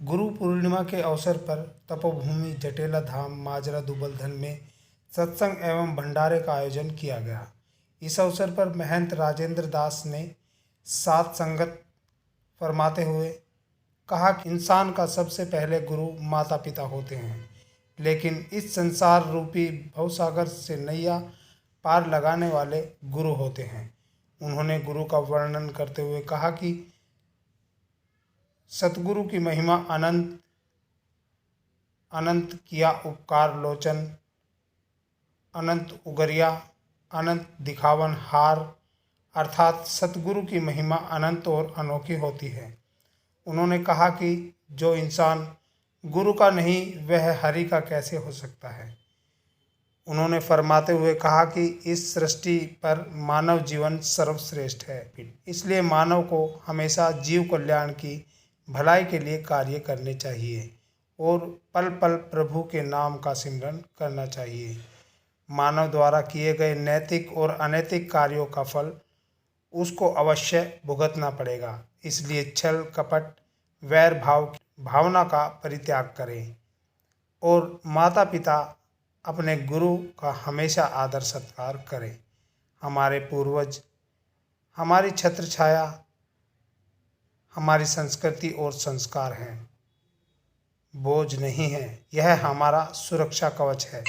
गुरु पूर्णिमा के अवसर पर तपोभूमि जटेला धाम माजरा दुबलधन में सत्संग एवं भंडारे का आयोजन किया गया। इस अवसर पर महंत राजेंद्र दास ने सात संगत फरमाते हुए कहा कि इंसान का सबसे पहले गुरु माता पिता होते हैं, लेकिन इस संसार रूपी भवसागर से नैया पार लगाने वाले गुरु होते हैं। उन्होंने गुरु का वर्णन करते हुए कहा कि सतगुरु की महिमा अनंत अनंत किया उपकार लोचन, अनंत उगरिया, अनंत दिखावन हार, अर्थात सतगुरु की महिमा अनंत और अनोखी होती है। उन्होंने कहा कि जो इंसान गुरु का नहीं वह हरि का कैसे हो सकता है। उन्होंने फरमाते हुए कहा कि इस सृष्टि पर मानव जीवन सर्वश्रेष्ठ है, इसलिए मानव को हमेशा जीव कल्याण की भलाई के लिए कार्य करने चाहिए और पल पल प्रभु के नाम का सिमरन करना चाहिए। मानव द्वारा किए गए नैतिक और अनैतिक कार्यों का फल उसको अवश्य भुगतना पड़ेगा, इसलिए छल कपट वैर भावना का परित्याग करें और माता पिता अपने गुरु का हमेशा आदर सत्कार करें। हमारे पूर्वज हमारी छत्र छाया, हमारी संस्कृति और संस्कार हैं, बोझ नहीं है, यह हमारा सुरक्षा कवच है।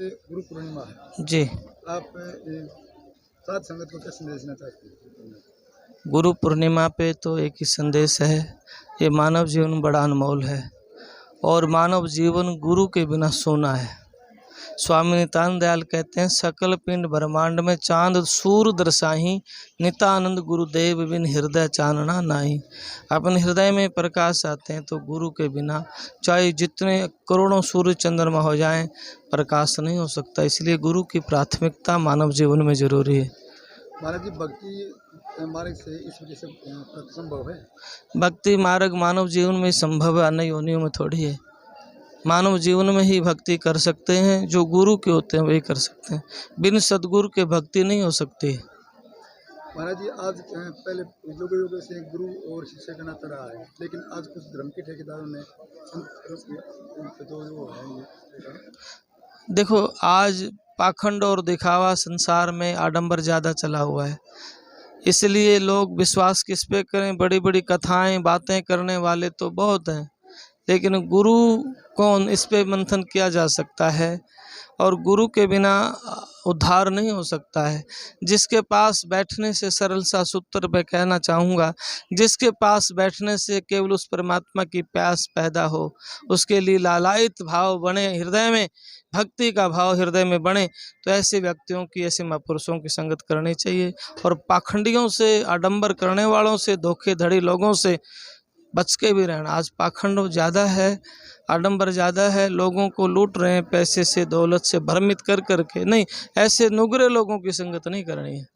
गुरु पूर्णिमा है जी, आप सात संगत को क्या संदेश देना चाहते हैं? गुरु पूर्णिमा पे तो एक ही संदेश है, ये मानव जीवन बड़ा अनमोल है और मानव जीवन गुरु के बिना सोना है। स्वामी नित्यानंद दयाल कहते हैं, सकल पिंड ब्रह्मांड में चांद सूर दर्शाही, नित्यानंद गुरुदेव बिन हृदय चानना नाही। अपने हृदय में प्रकाश आते हैं तो गुरु के बिना चाहे जितने करोड़ों सूर्य चंद्रमा हो जाएं, प्रकाश नहीं हो सकता। इसलिए गुरु की प्राथमिकता मानव जीवन में जरूरी है। महाराज जी, भक्ति मार्ग से इस वजह से संभव है? भक्ति मार्ग मानव जीवन में संभव है, अन्य योनियों में थोड़ी है। मानव जीवन में ही भक्ति कर सकते हैं, जो गुरु के होते हैं वही कर सकते हैं। बिन सदगुरु के भक्ति नहीं हो सकती। महाराज जी, आज पहले युगों से गुरु और शिष्य का नाता रहा है, लेकिन आज कुछ धर्म के ठेकेदारों ने देखो, आज पाखंड और दिखावा संसार में आडंबर ज़्यादा चला हुआ है, इसलिए लोग विश्वास किस पे करें। बड़ी बड़ी कथाएं बातें करने वाले तो बहुत हैं, लेकिन गुरु कौन, इस पे मंथन किया जा सकता है और गुरु के बिना उद्धार नहीं हो सकता है। जिसके पास बैठने से सरल सा सूत्र मैं कहना चाहूँगा, जिसके पास बैठने से केवल उस परमात्मा की प्यास पैदा हो, उसके लिए लालायित भाव बने, हृदय में भक्ति का भाव हृदय में बने, तो ऐसे व्यक्तियों की, ऐसे महापुरुषों की संगत करनी चाहिए और पाखंडियों से, आडंबर करने वालों से, धोखेधड़ी लोगों से बच के भी रहना। आज पाखंड ज़्यादा है, आडंबर ज़्यादा है, लोगों को लूट रहे हैं पैसे से, दौलत से भ्रमित कर करके। नहीं, ऐसे नुगरे लोगों की संगत नहीं करनी है।